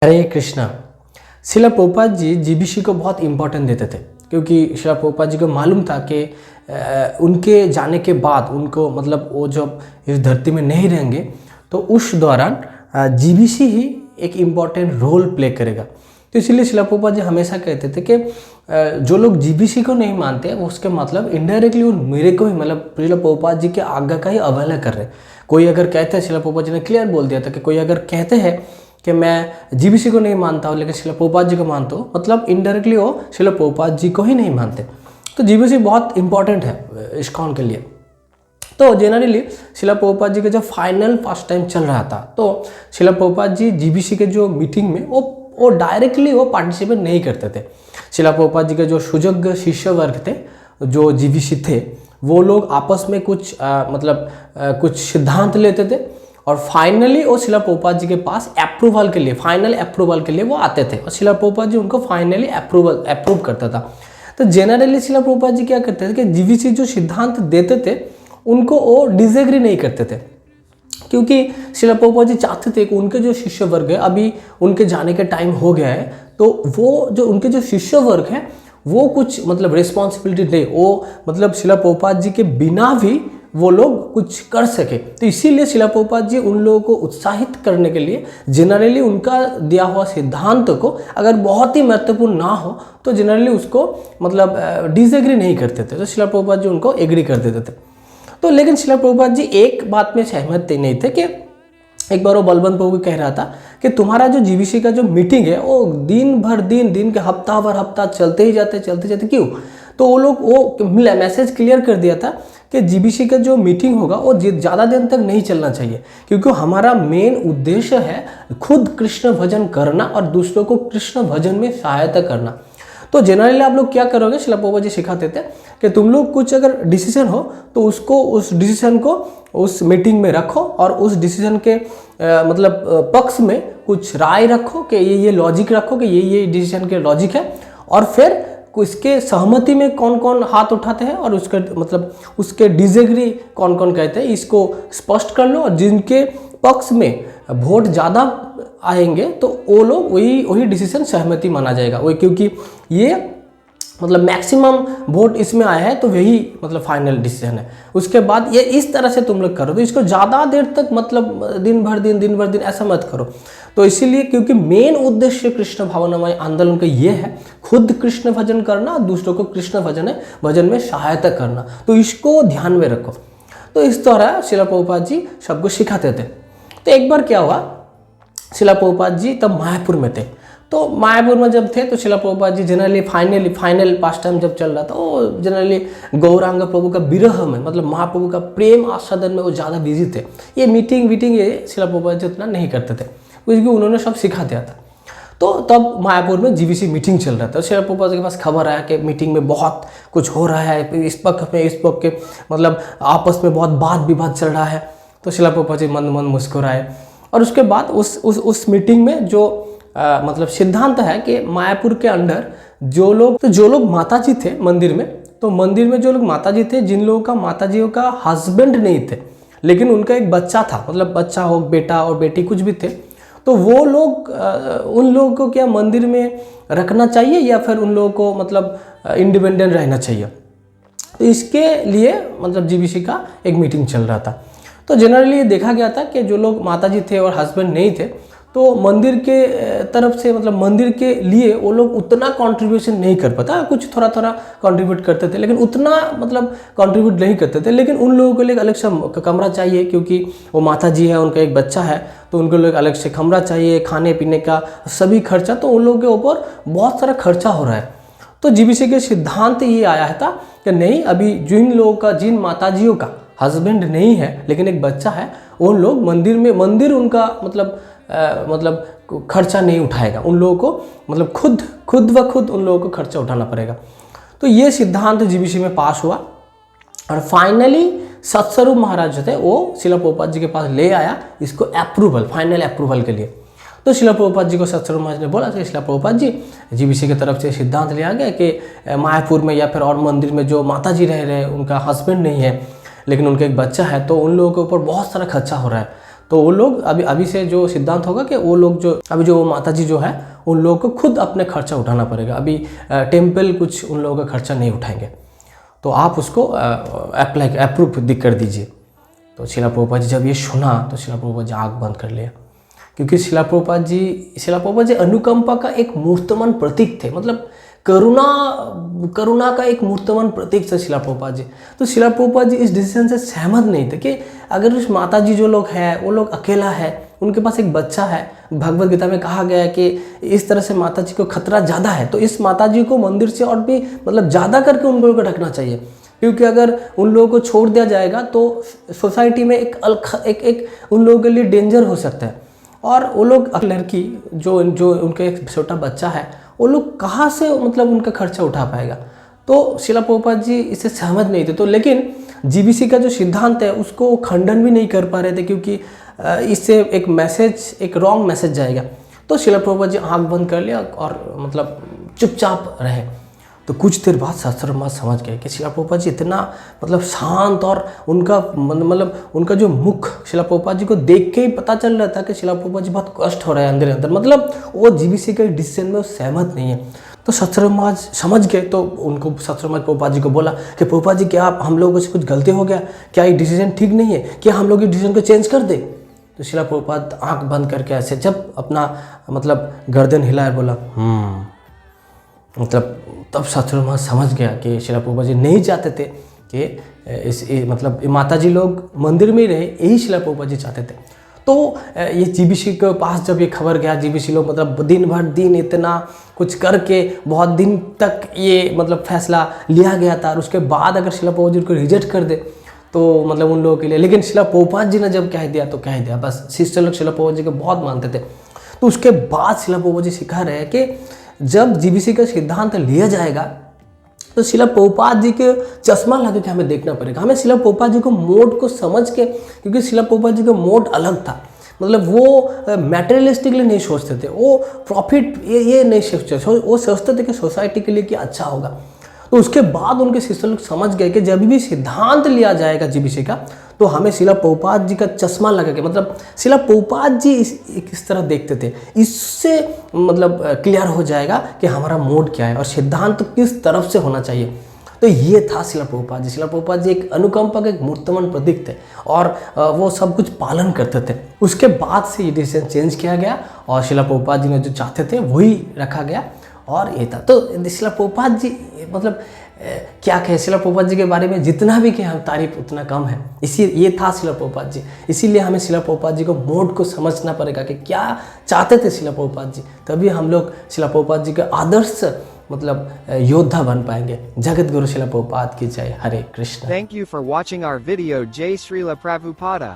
हरे कृष्णा। शिला Prabhupada ji GBC को बहुत important देते थे, क्योंकि शिला प्रभुपाद जी को मालूम था कि उनके जाने के बाद उनको वो जब इस धरती में नहीं रहेंगे तो उस दौरान जीबीसी ही एक इम्पॉर्टेंट रोल प्ले करेगा। तो इसीलिए शिला प्रभुपाद जी हमेशा कहते थे कि जो लोग जीबीसी को नहीं मानते उसके इनडायरेक्टली वो मेरे को ही शिला प्रभुपाद जी के आज्ञा का ही अवहेलना कर रहे। कोई अगर कहते हैं, शिला प्रभुपाद जी ने क्लियर बोल दिया था कि कोई अगर कहते हैं कि मैं जीबीसी को नहीं मानता हूँ लेकिन शिला प्रभुपाद जी को मानता हूँ, इनडायरेक्टली वो शिला प्रभुपाद जी को ही नहीं मानते। तो जीबीसी बहुत इंपॉर्टेंट है इस्कॉन के लिए। तो जनरली शिला प्रभुपाद जी का जब फाइनल फर्स्ट टाइम चल रहा था तो शिला प्रभुपाद जी जीबीसी के जो मीटिंग में वो डायरेक्टली वो पार्टिसिपेट नहीं करते थे। शिला प्रभुपाद जी के जो सुजग शिष्य वर्ग थे, जो जीबीसी थे, वो लोग आपस में कुछ कुछ सिद्धांत लेते थे और फाइनली वो शिला प्रभुपाद जी के पास फाइनल अप्रूवल के लिए वो आते थे और शिला प्रभुपाद जी उनको फाइनली अप्रूव करता था। तो जनरली शिला प्रभुपाद जी क्या करते थे कि जीबीसी जो सिद्धांत देते थे उनको वो डिसएग्री नहीं करते थे, क्योंकि शिला प्रभुपाद जी चाहते थे कि उनके जो शिष्य वर्ग है, अभी उनके जाने का टाइम हो गया है, तो वो जो उनके जो शिष्य वर्ग है वो कुछ रिस्पॉन्सिबिलिटी दे, वो शिला प्रभुपाद जी के बिना भी वो लोग कुछ कर सके। तो इसीलिए शिला प्रभुपाद जी उन लोगों को उत्साहित करने के लिए जनरली उनका दिया हुआ सिद्धांत को अगर बहुत ही महत्वपूर्ण ना हो तो जनरली उसको डिसएग्री नहीं करते थे, तो शिला प्रभुपाद जी उनको एग्री कर देते थे। तो लेकिन शिला प्रभुपाद जी एक बात में सहमत नहीं थे कि एक बार वो बलवंत प्रभु कह रहा था कि तुम्हारा जो जीबीसी का जो मीटिंग है वो दिन के हफ्ता भर हफ्ता चलते ही जाते क्यों? तो वो लोग वो मैसेज क्लियर कर दिया था कि जीबीसी का जो मीटिंग होगा वो ज़्यादा दिन तक नहीं चलना चाहिए, क्योंकि हमारा मेन उद्देश्य है खुद कृष्ण भजन करना और दूसरों को कृष्ण भजन में सहायता करना। तो जनरली आप लोग क्या करोगे, शिला प्रभुपाद जी सिखाते थे कि तुम लोग कुछ अगर डिसीजन हो तो उस डिसीजन को उस मीटिंग में रखो और उस डिसीजन के पक्ष में कुछ राय रखो कि ये लॉजिक रखो कि ये डिसीजन के लॉजिक है, और फिर इसके सहमति में कौन कौन हाथ उठाते हैं और उसके डिसएग्री कौन कौन कहते हैं, इसको स्पष्ट कर लो। और जिनके पक्ष में वोट ज़्यादा आएंगे तो वो लोग वही डिसीजन सहमति माना जाएगा, वही, क्योंकि ये मैक्सिमम वोट इसमें आया है तो वही फाइनल डिसीजन है। उसके बाद ये इस तरह से तुम लोग करो, तो इसको ज़्यादा देर तक दिन भर दिन ऐसा मत करो। तो इसीलिए क्योंकि मेन उद्देश्य कृष्ण भावनामय आंदोलन का ये है खुद कृष्ण भजन करना और दूसरों को कृष्ण भजन में सहायता करना, तो इसको ध्यान में रखो। तो इस तरह शिला प्रभुपाद जी सबको सिखाते थे। तो एक बार क्या हुआ, शिला प्रभुपाद जी तब मायापुर में थे। तो मायापुर में जब थे तो शिला प्रभुपाद जी जनरली फाइनल पास टाइम जब चल रहा था वो जनरली गौरांग प्रभु का विरह में महाप्रभु का प्रेम आस्वादन में वो ज़्यादा बिजी थे। ये मीटिंग ये शिला प्रभुपाद जी उतना नहीं करते थे, क्योंकि उन्होंने सब सिखा दिया था। तो तब मायापुर में जीबीसी मीटिंग चल रहा था। शिला प्रभुपाद के पास खबर आया कि मीटिंग में बहुत कुछ हो रहा है, इस पक्ष के आपस में बहुत वाद विवाद चल रहा है। तो शिला प्रभुपाद जी मन मुस्कुराए और उसके बाद उस मीटिंग में जो सिद्धांत है कि मायापुर के अंदर जो लोग माताजी थे मंदिर में, तो मंदिर में जो लोग माताजी थे, जिन लोगों का माताजियों का हस्बैंड नहीं थे लेकिन उनका एक बच्चा था, बच्चा हो, बेटा और बेटी कुछ भी थे, तो वो लोग उन लोगों को क्या मंदिर में रखना चाहिए या फिर उन लोगों को इंडिपेंडेंट रहना चाहिए। तो इसके लिए जीबीसी का एक मीटिंग चल रहा था। तो जनरली देखा गया था कि जो लोग माताजी थे और हस्बैंड नहीं थे तो मंदिर के तरफ से मंदिर के लिए वो लोग उतना कंट्रीब्यूशन नहीं कर पाता, कुछ थोड़ा कंट्रीब्यूट करते थे लेकिन उतना कंट्रीब्यूट नहीं करते थे। लेकिन उन लोगों के लिए अलग से कमरा चाहिए, क्योंकि वो माताजी है, उनका एक बच्चा है, तो उनके लिए अलग से कमरा चाहिए, खाने पीने का सभी खर्चा, तो उन लोगों के ऊपर बहुत सारा खर्चा हो रहा है। तो जीबीसी के सिद्धांत ये आया था कि नहीं, अभी जिन माताजियों का हस्बैंड नहीं है लेकिन एक बच्चा है, उन लोग मंदिर उनका खर्चा नहीं उठाएगा, उन लोगों को खुद उन लोगों को खर्चा उठाना पड़ेगा। तो ये सिद्धांत जीबीसी में पास हुआ और फाइनली सत्स्वरूप महाराज जो थे वो शिला प्रभुपाद जी के पास ले आया इसको फाइनल अप्रूवल के लिए। तो शिला प्रभुपाद जी को सत्स्वरूप महाराज ने बोला कि शिला प्रभुपाद जी, जीबीसी की तरफ से सिद्धांत लिया गया कि मायापुर में या फिर और मंदिर में जो माताजी रह रहे हैं, उनका हस्बैंड नहीं है लेकिन उनका एक बच्चा है, तो उन लोगों के ऊपर बहुत सारा खर्चा हो रहा है। तो वो लोग अभी से जो सिद्धांत होगा कि वो लोग जो अभी जो माता जी जो है उन लोगों को खुद अपने खर्चा उठाना पड़ेगा। अभी टेम्पल कुछ उन लोगों का खर्चा नहीं उठाएंगे, तो आप उसको अप्रूव कर दीजिए। तो शिला प्रभुपाद जी जब ये सुना तो शिला प्रभुपाद जी आँख बंद कर लिया, क्योंकि शिला प्रभुपाद जी अनुकंपा का एक मूर्तमान प्रतीक थे, मतलब करुणा का एक मूर्तमान प्रतीक थे शिला प्रभुपाद जी। तो शिला प्रभुपाद जी इस डिसीजन से सहमत नहीं थे कि अगर उस माता जी जो लोग हैं वो लोग अकेला है, उनके पास एक बच्चा है, भगवद गीता में कहा गया है कि इस तरह से माता जी को खतरा ज़्यादा है, तो इस माता जी को मंदिर से और भी मतलब ज़्यादा करके उन लोगों को ढकना चाहिए, क्योंकि अगर उन लोगों को छोड़ दिया जाएगा तो सोसाइटी में एक उन लोगों के लिए डेंजर हो सकता है। और वो लोग लड़की जो उनका एक छोटा बच्चा है वो लोग कहाँ से मतलब उनका खर्चा उठा पाएगा। तो शिला प्रभुपाद जी इससे सहमत नहीं थे। तो लेकिन जीबीसी का जो सिद्धांत है उसको खंडन भी नहीं कर पा रहे थे, क्योंकि इससे एक रॉन्ग मैसेज जाएगा। तो शिला प्रभुपाद जी आँख बंद कर लिया और मतलब चुपचाप रहे। तो कुछ देर बाद शास्त्र महाराज समझ गए कि शिला प्रभुपाद जी इतना मतलब शांत, और उनका जो मुख शिला प्रभुपाद जी को देख के ही पता चल रहा था कि शिला प्रभुपाद जी बहुत कष्ट हो रहा है अंदर अंदर, मतलब वो जीबीसी के डिसीजन में वो सहमत नहीं है। तो शास्त्र महाराज समझ गए, तो उनको शास्त्र महाराज प्रभुपाद जी को बोला कि प्रभुपाद जी क्या हम लोगों से कुछ गलती हो गया, क्या ये डिसीजन ठीक नहीं है, क्या हम लोग ये डिसीजन को चेंज कर दे। तो शिला प्रभुपाद आँख बंद करके ऐसे जब अपना मतलब गर्दन हिलाया बोला मतलब तब शास्त्र महाराज समझ गया कि शिला प्रभुपाद जी नहीं चाहते थे कि मतलब माता जी लोग मंदिर में ही रहे, यही शिला प्रभुपाद जी चाहते थे। तो ये जीबीसी के पास जब ये खबर गया, जीबीसी लोग मतलब दिन इतना कुछ करके बहुत दिन तक ये मतलब फैसला लिया गया था, और उसके बाद अगर शिला प्रभुपाद जी को रिजेक्ट कर दे तो मतलब उन लोगों के लिए, लेकिन शिला प्रभुपाद जी ने जब कह दिया तो कह दिया, बस सिस्टर लोग शिला प्रभुपाद जी को बहुत मानते थे। तो उसके बाद शिला प्रभुपाद जी सिखा रहे हैं कि जब जीबीसी का सिद्धांत लिया जाएगा तो शिला प्रभुपाद जी के चश्मा लगा के हमें देखना पड़ेगा, हमें शिला प्रभुपाद जी को मोड को समझ के, क्योंकि शिला प्रभुपाद जी का मोड अलग था, मतलब वो मैटेरियलिस्टिकली नहीं सोचते थे, वो प्रॉफिट ये नहीं सोचते, वो सोचते थे कि सोसाइटी के लिए क्या अच्छा होगा। तो उसके बाद उनके शिष्य लोग समझ गए कि जब भी सिद्धांत लिया जाएगा जीबीसी का तो हमें शिला प्रभुपाद जी का चश्मा लगा के, मतलब शिला प्रभुपाद जी किस तरह देखते थे, इससे मतलब क्लियर हो जाएगा कि हमारा मोड क्या है और सिद्धांत किस तरफ से होना चाहिए। तो ये था शिला प्रभुपाद जी। शिला प्रभुपाद जी एक अनुकंपा के एक मूर्तमान प्रतीक थे और वो सब कुछ पालन करते थे। उसके बाद से ये डिसीजन चेंज किया गया और शिला प्रभुपाद जी ने जो चाहते थे वही रखा गया और ये था। तो शिला प्रभुपाद जी मतलब क्या कहे, शिला प्रभुपाद जी के बारे में जितना भी कहें हम तारीफ उतना कम है। ये था शिला प्रभुपाद जी। इसीलिए हमें शिला प्रभुपाद जी को मोड को समझना पड़ेगा कि क्या चाहते थे शिला प्रभुपाद जी, तभी हम लोग शिला प्रभुपाद जी के आदर्श मतलब योद्धा बन पाएंगे। जगत गुरु शिला प्रभुपाद की जय। हरे Krishna. Thank you for watching our video. Jai Srila Prabhupada.